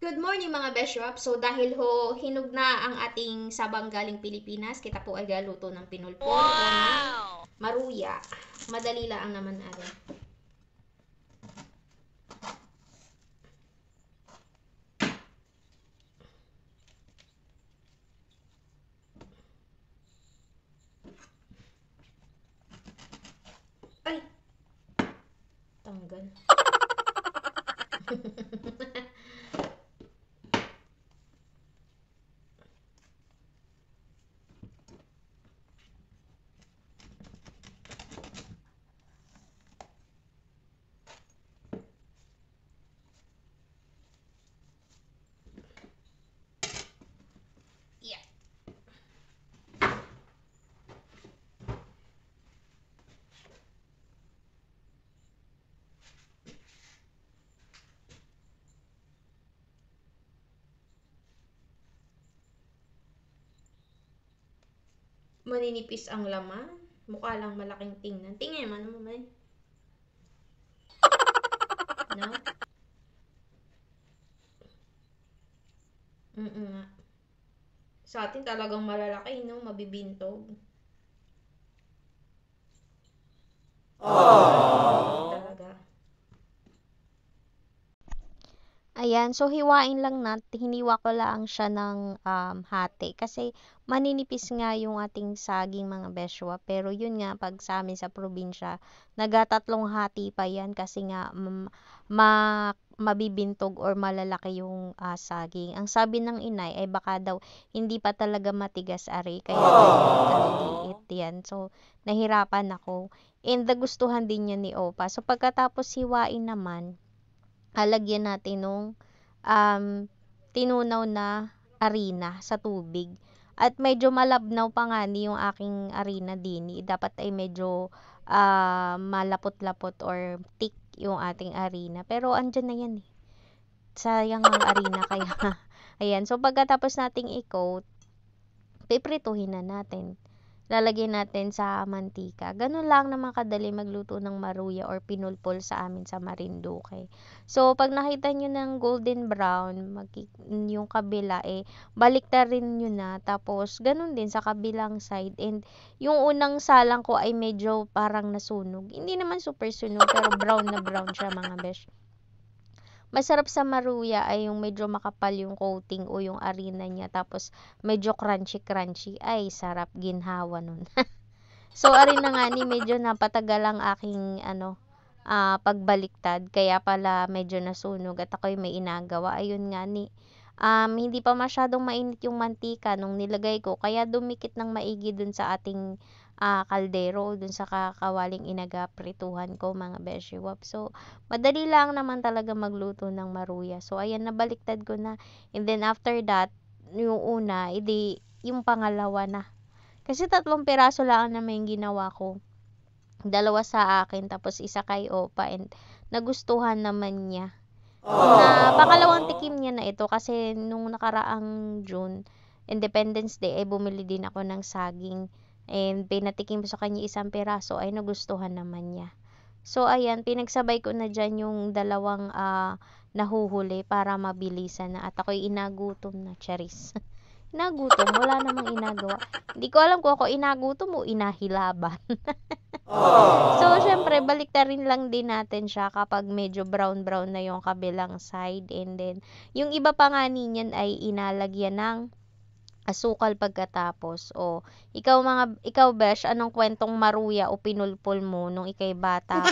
Good morning mga Beshop. So dahil ho hinog na ang ating sabang galing Pilipinas, kita po ay galuto ng pinulpol o ng maruya. Madali lang naman ari. Ay! Tanggal. Yeah. Maninipis ang laman. Mukha lang malaking tingnan. Tingnan mo naman. No? Nga. Sa atin talagang malalaki, no? Mabibintog. Talaga. Ayan, so hiwain lang natin, hiniwa ko lang siya ng hati kasi maninipis nga yung ating saging mga beshwa. Pero yun nga, pag sa amin sa probinsya, nagatatlong hati pa yan kasi nga mabibintog or malalaki yung saging. Ang sabi ng inay ay baka daw hindi pa talaga matigas ari, kaya ganyan kaliliit yan. So, nahirapan ako. And nagustuhan din niya ni Opa. So, pagkatapos hiwain naman, lagyan natin nung tinunaw na arena sa tubig. At medyo malabnaw pa nga ni yung aking arena dini. Dapat ay medyo malapot-lapot or thick yung ating arena. Pero andyan na yan eh. Sayang ang arena kaya. Ayan. So pagkatapos nating i-coat, piprituhin na natin. Lalagyan natin sa mantika. Ganun lang naman kadali magluto ng maruya or pinulpol sa amin sa Marinduque. So, pag nakita nyo ng golden brown, yung kabila, baliktarin nyo na. Tapos, ganun din sa kabilang side. And, yung unang salang ko ay medyo parang nasunog. Hindi naman super sunog, pero brown na brown siya mga besh. Masarap sa maruya ay yung medyo makapal yung coating o yung arena niya. Tapos, medyo crunchy-crunchy. Ay, sarap ginhawa nun. So, ari na nga ni medyo napatagal ang aking pagbaliktad. Kaya pala medyo nasunog at ako'y may inagawa. Ayun nga ni, hindi pa masyadong mainit yung mantika nung nilagay ko. Kaya dumikit ng maigi dun sa ating kaldero, dun sa kakawaling inaga-prituhan ko mga beshiwap. So, madali lang naman talaga magluto ng maruya. So, ayan, nabaliktad ko na. And then, after that, yung una, yung pangalawa na. Kasi 3 piraso lang naman yung ginawa ko. 2 sa akin, tapos 1 kay Opa, and nagustuhan naman niya. Na pangalawang tikim niya na ito kasi nung nakaraang June, Independence Day, ay bumili din ako ng saging. And pinatikim sa kanya 1 piraso ay nagustuhan naman niya. So, ayan, pinagsabay ko na dyan yung 2 nahuhuli para mabilisan na. At ako'y inagutom na, charis. Inagutom, wala namang inagawa. Hindi ko alam kung ako inagutom o inahilaban. So, syempre, baliktarin lang din natin siya kapag medyo brown-brown na yung kabilang side. And then, yung iba pa nga niyan ay inalagyan ng asukal pagkatapos. O, ikaw besh, anong kwentong maruya o pinulpol mo nung ikay bata pa?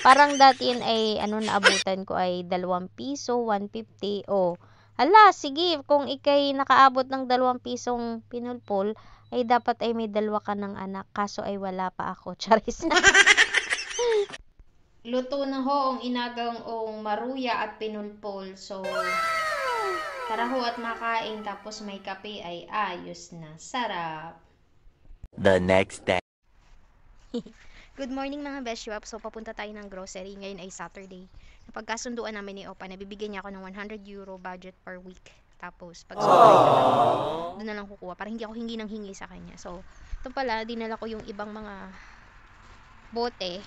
Parang dati ay, naabutan ko ay 2 piso, 150. O, hala, sige, kung ikay nakaabot ng 2 pisong pinulpol, ay dapat ay may 2 ka ng anak. Kaso ay wala pa ako. Charis. Luto na ho ang inagang ong maruya at pinulpol. So, tara ho at makain. Tapos may kape ay ayos na. Sarap. The next day. Good morning mga Beshwap. So, papunta tayo ng grocery. Ngayon ay Saturday. Napagkasunduan namin ni Opa na bibigyan niya ako ng €100 budget per week. Tapos, pag doon na lang kukuha. Para hindi ako hingi ng hingi sa kanya. So, ito pala, dinala ko yung ibang mga bote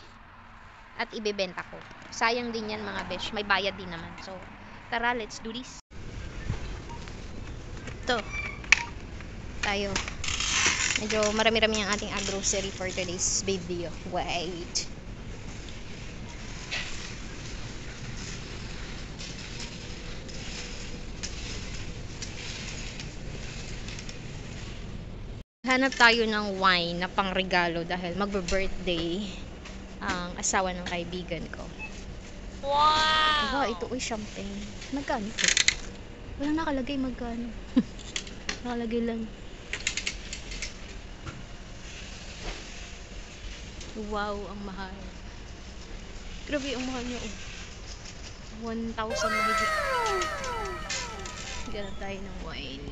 at ibebenta ko. Sayang din yan mga besh. May bayad din naman. So, tara, let's do this. Ito. Tayo. Medyo marami-rami ang ating grocery for today's video. Wait. Hanap tayo ng wine na pangregalo dahil magbe-birthday ang asawa ng kaibigan ko. Wow! Ito ay champagne. Magkano ito? Walang nakalagay magkano. Nakalagay lang. Wow, ang mahal. Grabe, ang mahal niya. 1,000 mahigit. Ganun tayo ng wine.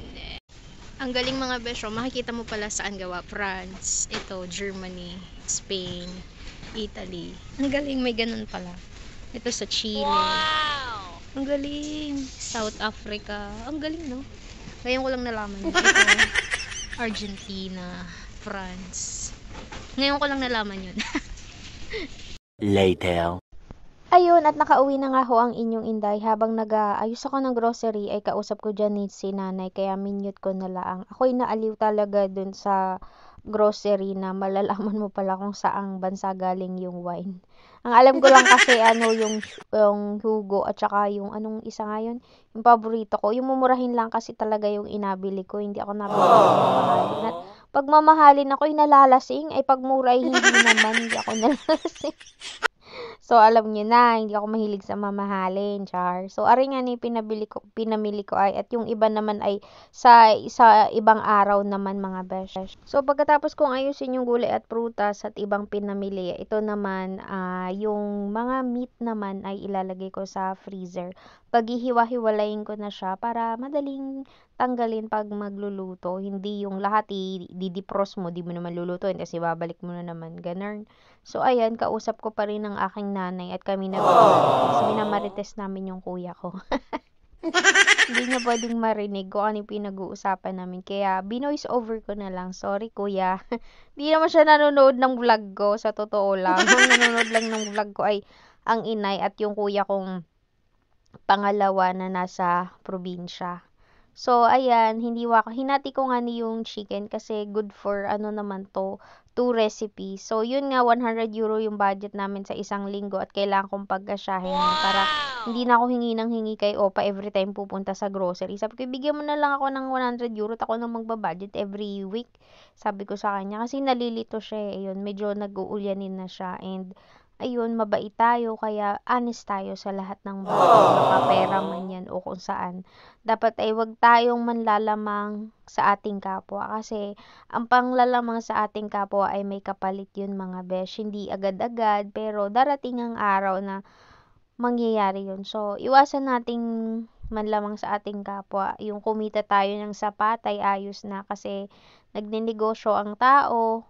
Ang galing mga besyo, makikita mo pala saan gawa. France, ito, Germany, Spain, Italy. Ang galing, may ganun pala. Ito sa Chile. Wow! Ang galing. South Africa. Ang galing, no? Ngayon ko lang nalaman. Ito, Argentina, France. Ngayon ko lang nalaman yun. Later. Ayun, at nakauwi na nga ho ang inyong inday. Habang nag-aayos ako ng grocery, ay kausap ko dyan ni si nanay, kaya minute ko na lang. Ako'y naaliw talaga dun sa grocery na malalaman mo pala kung saang bansa galing yung wine. Ang alam ko lang kasi yung Hugo at saka yung anong isa nga yun, yung paborito ko. Yung mumurahin lang kasi talaga yung inabili ko. Hindi ako nabili ng mamahalin. At pag mamahalin ako'y nalalasing, ay pag mura ay hindi naman, hindi ako nalalasing. So, alam niyo na, hindi ako mahilig sa mamahalin, char. So, ari nga ni pinamili ko ay, at yung iba naman ay sa ibang araw naman mga besh. So, pagkatapos kong ayusin yung gulay at prutas at ibang pinamili, ito naman, yung mga meat naman ay ilalagay ko sa freezer. Paghihiwa-hiwalayin ko na siya para madaling tanggalin pag magluluto. Hindi yung lahat i-defrost mo, di mo naman lulutuin kasi babalik mo na naman, ganun. So, ayan, kausap ko pa rin ang aking nanay at kami minamarites namin yung kuya ko. Hindi niya pwedeng marinig kung ano yung pinag-uusapan namin. Kaya, binoise over ko na lang. Sorry, kuya. Hindi naman siya nanonood ng vlog ko, sa totoo lang. Ang nanonood lang ng vlog ko ay ang inay at yung kuya kong pangalawa na nasa probinsya. So, ayan, hinati ko nga ni yung chicken kasi good for, naman to, 2 recipes. So, yun nga, 100 euro yung budget namin sa isang linggo at kailangan kong pagkasyahin para hindi na ako hingi ng hingi kay Opa every time pupunta sa grocery. Sabi ko, bigyan mo na lang ako ng 100 euro at ako nang magbabudget every week. Sabi ko sa kanya, kasi nalilito siya eh. Ayun, medyo nag-uulyanin na siya and ayun, mabait tayo, kaya honest tayo sa lahat ng bagay, makapera man yan o kung saan. Dapat ay wag tayong manlalamang sa ating kapwa kasi ang panglalamang sa ating kapwa ay may kapalit yun mga besh. Hindi agad-agad pero darating ang araw na mangyayari yun. So, iwasan nating manlamang sa ating kapwa. Yung kumita tayo ng sapat ay ayos na kasi nagninegosyo ang tao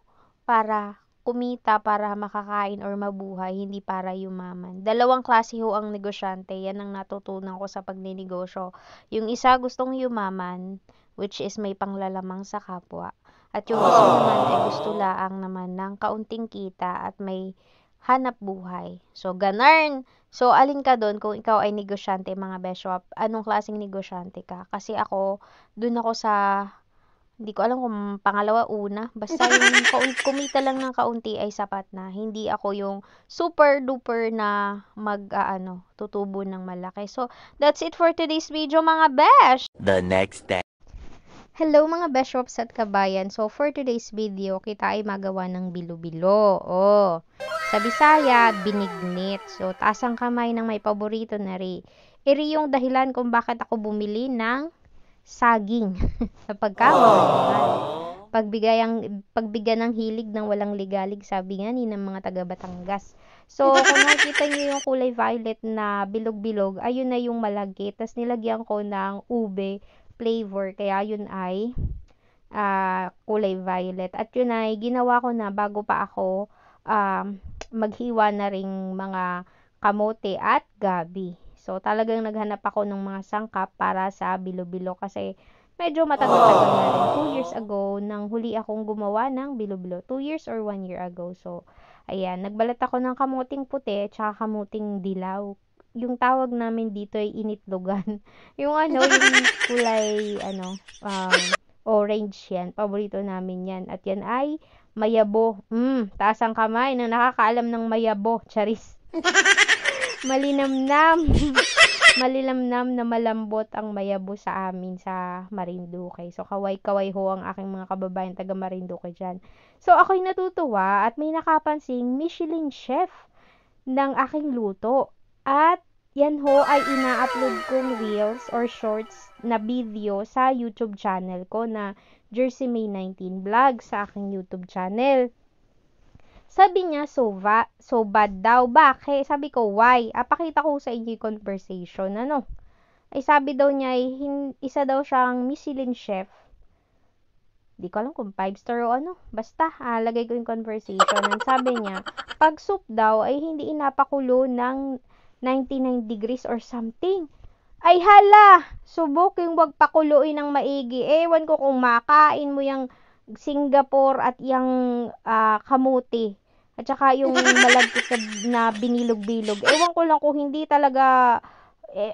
para kumita, para makakain or mabuhay, hindi para yumaman. Dalawang klase ho ang negosyante. Yan ang natutunan ko sa pagninegosyo. Yung isa gustong yumaman, which is may panglalamang sa kapwa. At yung isa naman ay gusto laang naman ng kaunting kita at may hanap buhay. So, ganarn. So, alin ka doon kung ikaw ay negosyante, mga beshop? Anong klaseng negosyante ka? Kasi ako, doon ako sa hindi ko alam kung pangalawa, una. Basta yung kumita lang ng kaunti ay sapat na. Hindi ako yung super duper na tutubo ng malaki. So, that's it for today's video mga besh! The next day. Hello mga beshops at kabayan. So, for today's video, kita ay magawa ng bilo-bilo. Oh, sa Bisaya, binignit. So, taas ang kamay ng may paborito na ri. Iri yung dahilan kung bakit ako bumili ng saging sa pagkaon. Pagbigyan ng hilig ng walang ligalig, sabi nga ni ng mga taga Batangas. So, kung nakikita niyo yung kulay violet na bilog-bilog, ayun na yung malagkit. Tapos nilagyan ko ng ube flavor, kaya yun ay kulay violet. At yun ay ginawa ko na bago pa ako maghiwa na ring mga kamote at gabi. So, talagang naghanap ako ng mga sangkap para sa bilo-bilo kasi medyo matagal-tagal na rin. 2 years ago, nang huli akong gumawa ng bilo-bilo. 2 years or 1 year ago. So, ayan, nagbalat ako ng kamuting puti at saka kamuting dilaw. yung tawag namin dito ay initlogan. Yung yung kulay, orange yan. Paborito namin yan. At yan ay mayabo. Taas ang kamay na nakakaalam ng mayabo. Charis. Malinamnam. Malilamnam na malambot ang mayabo sa amin sa Marinduque. So, kaway-kaway ho ang aking mga kababayan taga Marinduque dyan. So, ako'y natutuwa at may nakapansing Michelin chef ng aking luto. At yan ho ay ina-upload kong reels or shorts na video sa YouTube channel ko na Jersey May 19 Vlog sa aking YouTube channel. Sabi niya, so bad daw. Bakit? Sabi ko, why? Pakita ko sa inyo yung conversation. Ay sabi daw niya, isa daw siyang Michelin chef. Di ko alam kung 5-star o Basta, lagay ko yung conversation. And sabi niya, pag soup daw ay hindi inapakulo ng 99 degrees or something. Ay hala! Subok yung wag pakuluin ng maigi. Ewan ko kung makain mo yung Singapore at yung kamuti. At saka yung malagkit na binilog-bilog. Ewan ko lang kung hindi talaga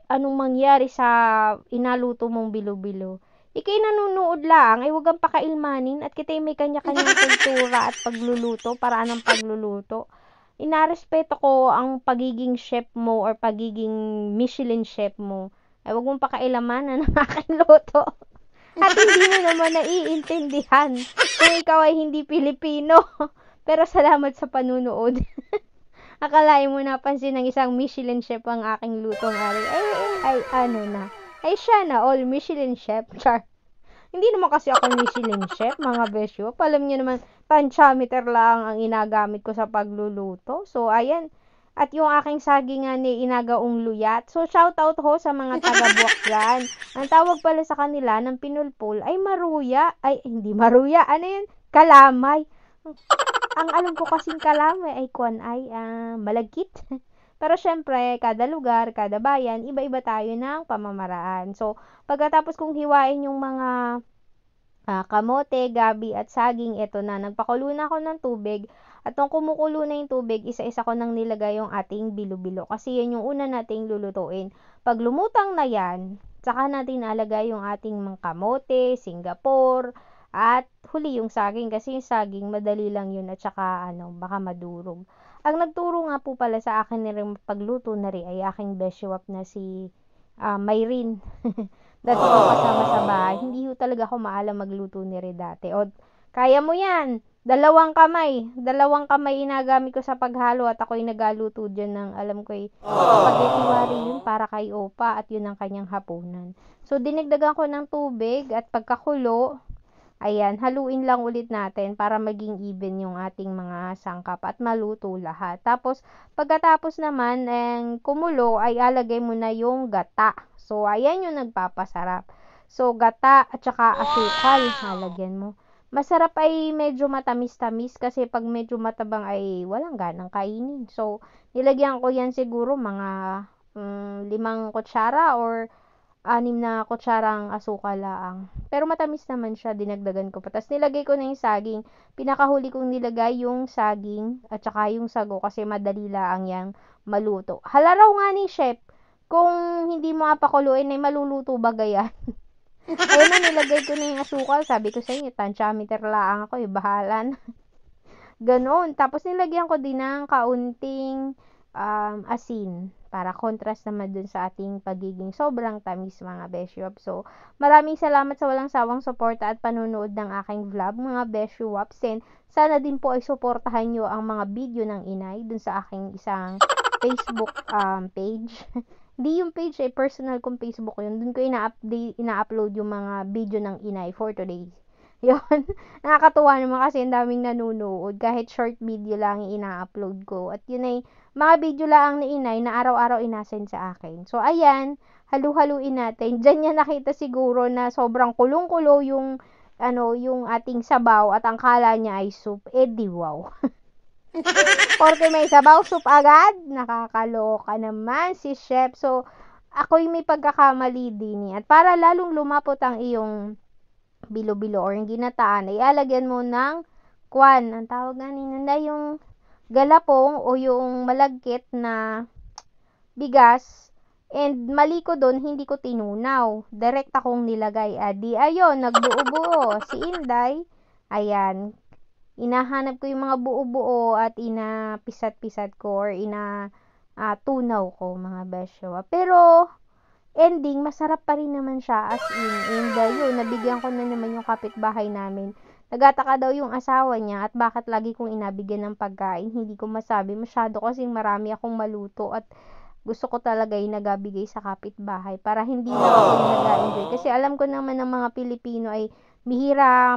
anong mangyari sa inaluto mong bilog-bilog. Ikay nanonood lang, ay wag kang pakailmanin at kita'y may kanya-kanyang kultura at pagluluto, paraan ng pagluluto. Inarespeto ko ang pagiging chef mo or pagiging Michelin chef mo. Ay wag mong pakailaman ng aking luto. At hindi mo naman naiintindihan kung ikaw ay hindi Pilipino. Pero salamat sa panunood. Akalain mo napansin ng isang Michelin chef ang aking lutong ari. Ay siya na all Michelin chef. Char. Hindi naman kasi ako Michelin chef, mga besyo. Alam niyo naman, panchameter lang ang inagamit ko sa pagluluto. So, ayan. At yung aking saging nga ni inagaong luyat. So, shout out ho sa mga taga-Buwak dyan. Ang tawag pala sa kanila ng pinulpul ay maruya. Ay, hindi maruya. Ano yun? Kalamay. Ang alam ko kasing kalamay ay malagkit. Pero syempre, kada lugar, kada bayan, iba-iba tayo ng pamamaraan. So, pagkatapos kong hiwain yung mga kamote, gabi at saging, eto na, nagpakulo na ako ng tubig. At nung kumukulo na yung tubig, isa-isa ko nang nilagay yung ating bilo-bilo. Kasi yan yung una nating lulutuin. Pag lumutang na yan, saka natin nalagay yung ating mga kamote, Singapore, at huli yung saging. Kasi yung saging, madali lang yun at saka baka madurog. Ang nagturo nga po pala sa akin na rin pagluto na rin ay aking beshiwap na si Mayrin. Dati ko kasama sa bahay. Hindi ko talaga ako maalam magluto ni rin dati. O, kaya mo yan. 2 kamay. 2 kamay inagamit ko sa paghalo at ako'y nagaluto dyan ng alam ko spaghetti wari yun para kay Opa at yun ang kanyang hapunan. So, dinagdagan ko ng tubig at pagkakulo, ayan, haluin lang ulit natin para maging even yung ating mga sangkap at maluto lahat. Tapos, pagkatapos naman, kumulo, ay alagay mo na yung gata. So, ayan yung nagpapasarap. So, gata at saka asukal, halagyan mo. Masarap ay medyo matamis-tamis kasi pag medyo matabang ay walang ganang kainin. So, nilagyan ko yan siguro mga 5 kutsara or 6 na kutsarang asukal laang. Pero matamis naman siya, dinagdagan ko pa. Tapos nilagay ko na yung saging. Pinakahuli kong nilagay yung saging at saka yung sago kasi madali lang yang maluto. Halaraw nga ni chef, kung hindi mo apakuluin ay maluluto ba gayan? Ayun na, nilagay ko na yung asukal. Sabi ko sa inyo, tantiameter lang ako, bahala na. Ganon. Tapos nilagyan ko din ng kaunting asin para contrast naman dun sa ating pagiging sobrang tamis, mga beshiwap. So, maraming salamat sa walang sawang suporta at panunood ng aking vlog, mga beshiwap. Sana din po ay suportahan nyo ang mga video ng inay dun sa aking isang Facebook page. Hindi yung page ay personal kong Facebook yun. Dun ko ina-upload yung mga video ng inay for today. Yun. Nakakatuwa naman kasi ang daming nanonood. Kahit short video lang yung ina-upload ko. At yun ay mga video lang ni inay na araw-araw inasend sa akin. So, ayan. Halu-haluin natin. Diyan niya nakita siguro na sobrang kulong-kulo yung yung ating sabaw at ang kala niya ay soup. Di wow. Porque may sabaw soup agad. Nakakaloka naman si chef. So, ako'y may pagkakamali din. At para lalong lumapot ang iyong bilo-bilo or yung ginataan, ay alagyan mo ng ang tawag nga nila yung galapong o yung malagkit na bigas, and mali ko doon, hindi ko tinunaw. Direct akong nilagay. Adi, ayun, nagbuo-buo. Si Inday, ayan, inahanap ko yung mga buo-buo at inapisat-pisat ko or tunaw ko, mga besyo. Pero, ending, masarap pa rin naman siya as in. And yun, nabigyan ko na naman yung kapitbahay namin. Nagataka daw yung asawa niya at bakit lagi kong inabigyan ng pagkain. Hindi ko masabi. Masyado kasing marami akong maluto at gusto ko talaga yung nagabigay sa kapitbahay para hindi na ako yung nag-enjoy. Kasi alam ko naman ng mga Pilipino ay bihira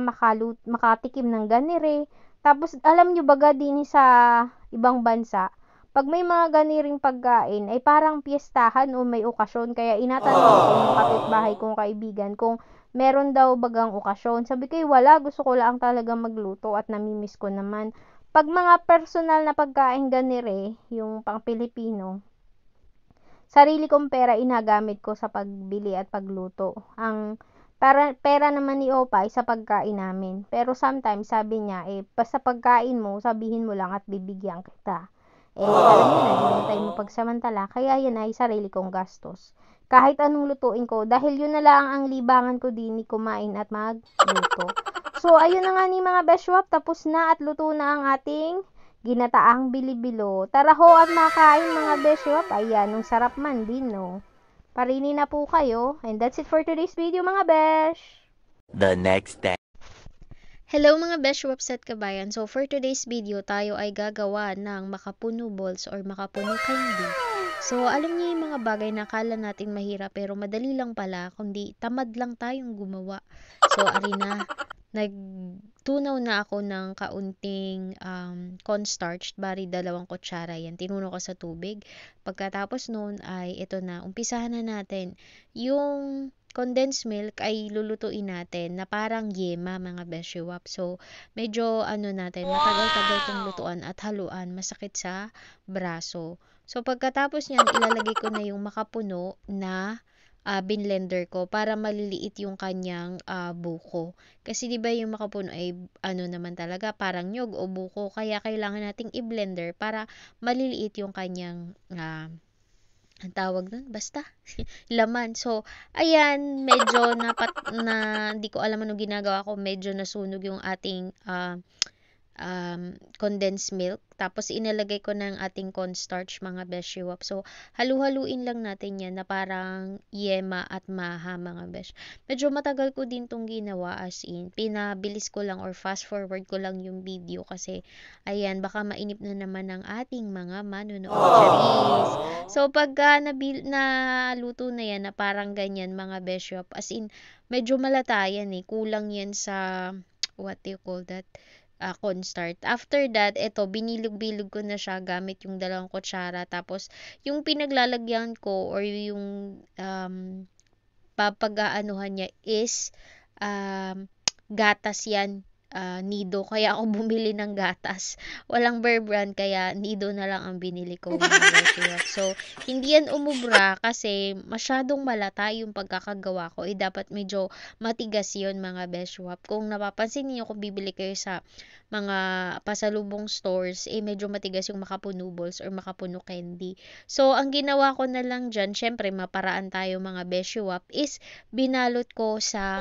makatikim ng ganire. Tapos alam nyo baga din sa ibang bansa, pag may mga ganiring pagkain ay parang piyestahan o may okasyon. Kaya inatanong ko yung kapitbahay kong kaibigan kung meron daw bagang okasyon. Sabi ko, wala, gusto ko lang talaga magluto at namimiss ko naman. Pag mga personal na pagkain ganire, yung pang Pilipino, sarili kong pera inagamit ko sa pagbili at pagluto. Ang pera naman ni Opa ay sa pagkain namin. Pero sometimes sabi niya, basta pagkain mo, sabihin mo lang at bibigyan kita. Alam niyo na, hindi naman tayo mapagsamantala. Kaya yan ay sarili kong gastos. Kahit anong lutuin ko, dahil yun na lang ang libangan ko din ni kumain at magluto. So, ayun na nga ni mga Beshwap, tapos na at luto na ang ating ginataang bilibilo. Tara ho at makain mga Beshwap. Ayan, nung sarap man din, no? Parini na po kayo. And that's it for today's video mga Besh. The next day. Hello mga Beshwaps at kabayan. So for today's video, tayo ay gagawa ng makapuno balls or makapuno candy. So alam niyo yung mga bagay na akala natin mahirap pero madali lang pala, kundi tamad lang tayong gumawa. So arina, nagtunaw na ako ng kaunting cornstarch, bari 2 kutsara yan. Tinunaw ko sa tubig. Pagkatapos noon ay ito na, umpisahan na natin. Yung condensed milk ay lulutuin natin na parang yema mga beshiwap. So, medyo matagal-tagal itong lutuan at haluan, masakit sa braso. So, pagkatapos niyan, ilalagay ko na yung makapuno na binlender ko para maliliit yung kanyang buko. Kasi 'di ba yung makapuno ay naman talaga parang nyog o buko, kaya kailangan nating i-blender para maliliit yung kanyang ang tawag nun, basta laman. So, ayan, medyo hindi ko alam anong ginagawa ko, medyo nasunog yung ating condensed milk. Tapos, inalagay ko ng ating cornstarch, mga beshiwap. So, halu-haluin lang natin yan na parang yema at maha, mga besh. Medyo matagal ko din tong ginawa, as in, pinabilis ko lang or fast forward ko lang yung video kasi, ayan, baka mainip na naman ng ating mga manonood. Charis! So, pagka naluto na yan na parang ganyan, mga beshiwap, as in, medyo malata yan kulang yan sa, what do you call that? Cornstarch. After that, binilog-bilog ko na siya gamit yung 2 kutsara. Tapos, yung pinaglalagyan ko or yung papag-aanuhan niya is gatas yan. Nido. Kaya ako bumili ng gatas. Walang Bear Brand, kaya Nido na lang ang binili ko. So, hindi yan umubra kasi masyadong malata yung pagkakagawa ko. Dapat medyo matigas yun, mga Beshwap. Kung napapansin niyo, kung bibili kayo sa mga pasalubong stores, medyo matigas yung makapuno balls or makapuno candy. So, ang ginawa ko na lang dyan, syempre, maparaan tayo, mga Beshwap, is binalot ko sa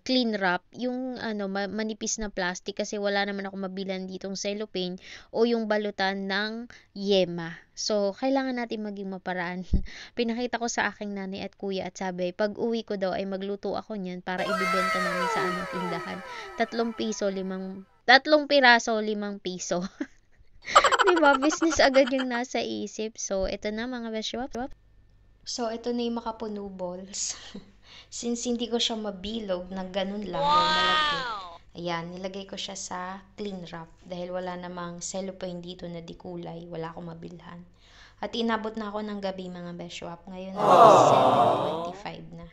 clean wrap, yung manipis na plastic kasi wala naman ako mabilan ditong cellophane o yung balutan ng yema. So, kailangan natin maging maparaan. Pinakita ko sa aking nanay at kuya at sabi, pag uwi ko daw ay magluto ako niyan para ibibenta namin sa aming tindahan. 3 piraso, 5 piso. Diba? Business agad yung nasa isip. So, ito na, mga beshwap. So, ito na yung makapuno balls. Since hindi ko siya mabilog na ganun lang, malagkit. Ayan, nilagay ko siya sa clean wrap dahil wala namang cellophane dito na di kulay, wala akong mabilhan. At inabot na ako ng gabi, mga beshwap. Ngayon na 7:25 na.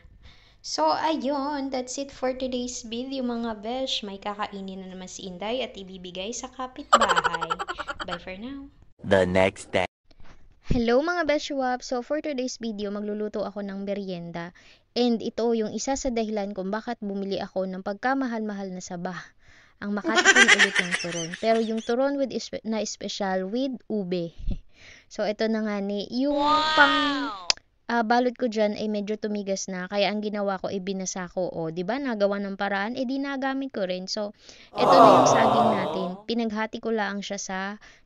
So, ayun, that's it for today's video, mga besh. May kakainin na naman si Inday at ibibigay sa kapitbahay. Bye for now. The next day. Hello mga Beshwap! So for today's video, magluluto ako ng merienda. And ito yung isa sa dahilan kung bakit bumili ako ng pagkamahal-mahal na saba. Ang makatikim ulit ng turon. Pero yung turon na special with ube. So, ito na nga ni, yung pang balot ko dyan ay medyo tumigas na. Kaya ang ginawa ko, binasa ko. O, di ba nagawa ng paraan? E di nagamit ko rin. So, ito na yung saging natin. Pinaghati ko lang siya sa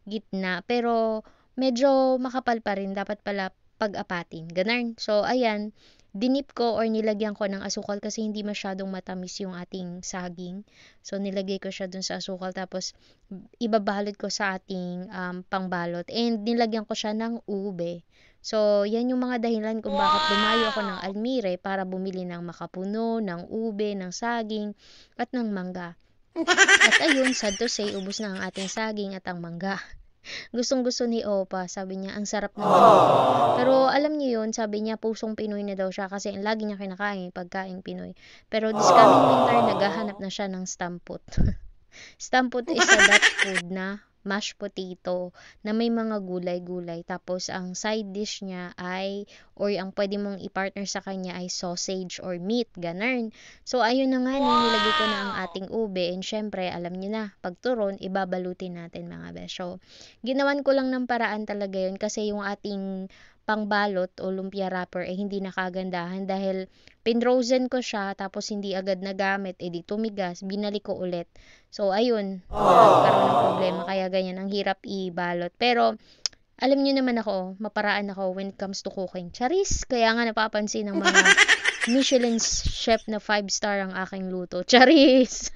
gitna. Pero, medyo makapal pa rin. Dapat pala pag-apatin. Ganun. So, ayan. Dinip ko or nilagyan ko ng asukal kasi hindi masyadong matamis yung ating saging. So, nilagay ko siya dun sa asukal. Tapos, ibabalot ko sa ating pangbalot. And nilagyan ko siya ng ube. So, yan yung mga dahilan kung bakit lumayo ako ng Almire para bumili ng makapuno, ng ube, ng saging, at ng mangga. At ayun, sad to say, ubos na ang ating saging at ang mangga. Gustong-gusto ni Opa, sabi niya, ang sarap ng mangga. Pero alam niyo yun, sabi niya, pusong Pinoy na daw siya kasi lagi niya kinakain pagkain Pinoy. Pero this coming winter, naghahanap na siya ng stampot. Stampot is a Dutch food na mashed potato na may mga gulay-gulay. Tapos, ang side dish niya ay, or ang pwede mong i-partner sa kanya ay sausage or meat. Ganun. So, ayun na nga, nilagay ko na ang ating ube. And syempre, alam niyo na, pag turon, ibabalutin natin mga besyo. Ginawan ko lang ng paraan talaga yun kasi yung ating pangbalot o lumpia wrapper ay hindi nakagandahan dahil pinrozen ko siya tapos hindi agad nagamit, edi tumigas, binalik ko ulit. So, ayun, nagkaroon ng problema kaya ganyan, ang hirap ibalot. Pero, alam niyo naman ako, maparaan ako when it comes to cooking. Charis, kaya nga napapansin ng mga Michelin chef na 5-star ang aking luto. Charis!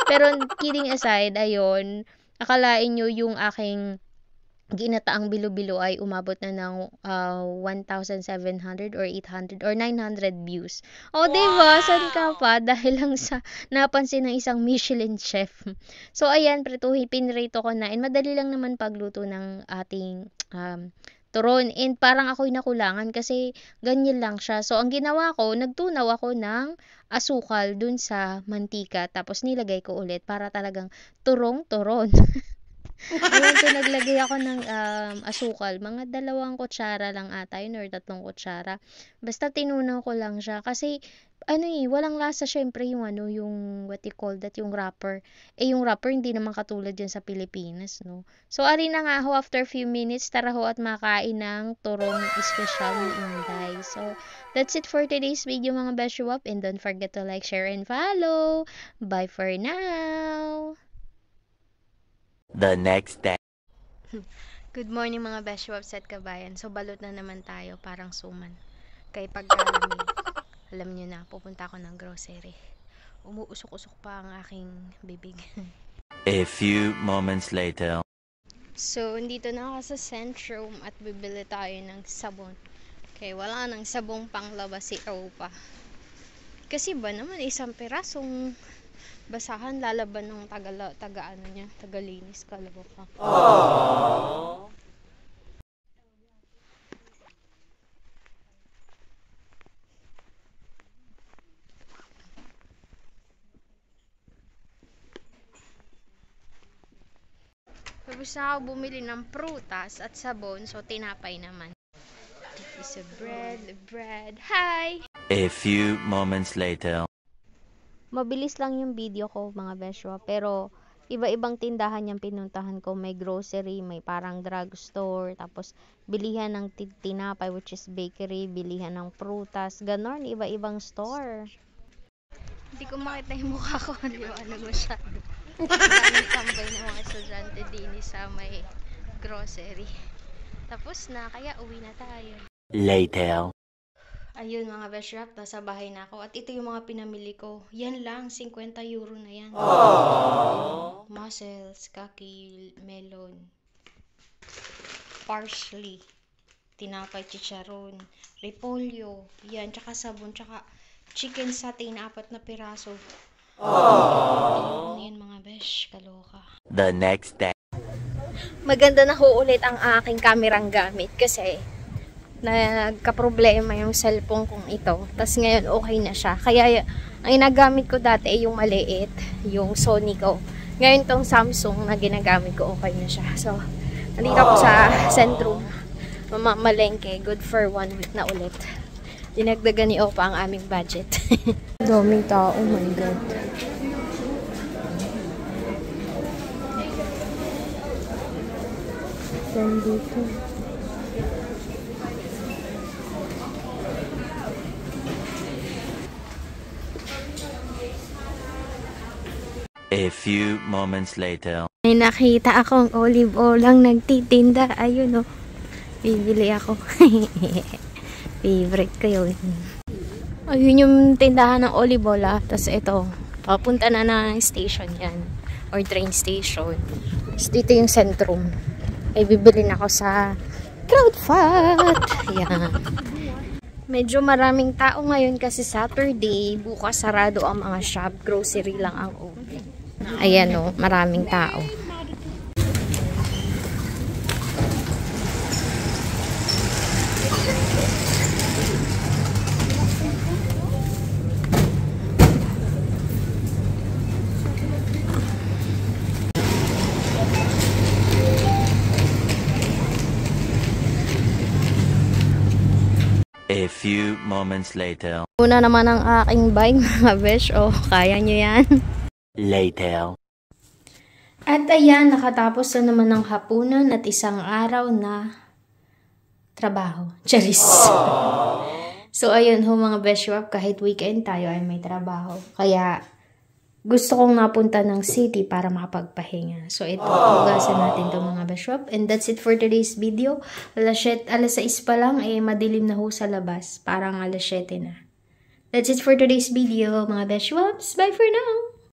Pero, kidding aside, ayun, akalain nyo yung aking ginataang bilo-bilo ay umabot na ng 1,700 or 800 or 900 views. O, diba? Saan ka pa? Dahil lang sa napansin ng isang Michelin chef. So, ayan, pinrito ko na. And madali lang naman pagluto ng ating turon. And parang ako'y nakulangan kasi ganyan lang siya. So, ang ginawa ko, nagtunaw ako ng asukal dun sa mantika. Tapos, nilagay ko ulit para talagang turong-turon. Ayun, so naglagay ako ng asukal. Mga 2 kutsara lang ata yun or 3 kutsara. Basta tinunaw ko lang siya. Kasi, walang lasa syempre yung yung what you call that, yung wrapper. Yung wrapper hindi naman katulad yan sa Pilipinas, no? So, ari na nga ho, after few minutes, tara ho at makain ng turong espesyal ni Inday. So, that's it for today's video mga Beshuwap. And don't forget to like, share, and follow. Bye for now! The next day. Good morning mga Beshuwaps at kabayan. So, balot na naman tayo, parang suman. Kaya pagkalamig, alam nyo na, pupunta ako ng grocery. Umuusok-usok pa ang aking bibig. A few moments later. So, dito na ako sa Centrum at bibili tayo ng sabon. Kaya wala nang sabong panglabas si Opa. Kasi ba naman, isang pirasong basahan lalaban ng tagalinis kaloka. Tapos na ako bumili ng prutas at sabon, so tinapay naman. It's a bread. Hi! A few moments later. Mabilis lang yung video ko mga besyo, pero iba-ibang tindahan yung pinuntahan ko. May grocery, may parang drugstore, tapos bilihan ng tinapay which is bakery, bilihan ng prutas, ganon, iba-ibang store. Hindi ko makita yung mukha ko, di ba? Masyado. Maraming tambay ng mga estudyante din sa may grocery. Tapos na, kaya uwi na tayo. Later. Ayun mga Beshuwap, nasa bahay na ako. At ito yung mga pinamili ko. Yan lang, 50 euro na yan. Mussels, kaki, melon, parsley, tinapay, chicharon, repolyo, yan, tsaka sabon, tsaka chicken satay na 4 na piraso. Yan mga besh, kaloka. The next day. Maganda na ho ulit ang aking kamerang gamit kasi nagka-problema yung cellphone kong ito. Tapos ngayon okay na siya. Kaya ang ginagamit ko dati ay yung maliit, yung Sony ko. Ngayon tong Samsung na ginagamit ko okay na siya. So, nandito ako sa Centrum. Mamamalengke. Good for 1 week na ulit. Dinagdagan ni Opa ang aming budget. Daming tao. Oh my God. Nandito. A few moments later. May nakita akong olive oil lang nagtitinda. Ayun oh. Bibili ako. Favorite ko yun. Ayun yung tindahan ng olive oil ah. Tapos ito, papunta na ng station yan. Or train station. Tapos dito yung Centrum. Ay bibili na ako sa Crowdfat. Yan. Medyo maraming tao ngayon kasi Saturday. Bukas sarado ang mga shop. Grocery lang ang open. Ayan o, maraming tao. A few moments later. Una naman ang aking bike mga besh. O, kaya nyo yan. Later. At ayan, nakatapos na naman ng hapunan at isang araw na trabaho. Charis. So, ayun ho mga beshwap, kahit weekend tayo ay may trabaho. Kaya, gusto kong napunta ng city para makapagpahinga. So, ito, hugasan natin itong mga beshwap. And that's it for today's video. Alas 6 pa lang, madilim na ho sa labas. Parang alas 7 na. That's it for today's video, mga beshwaps. Bye for now!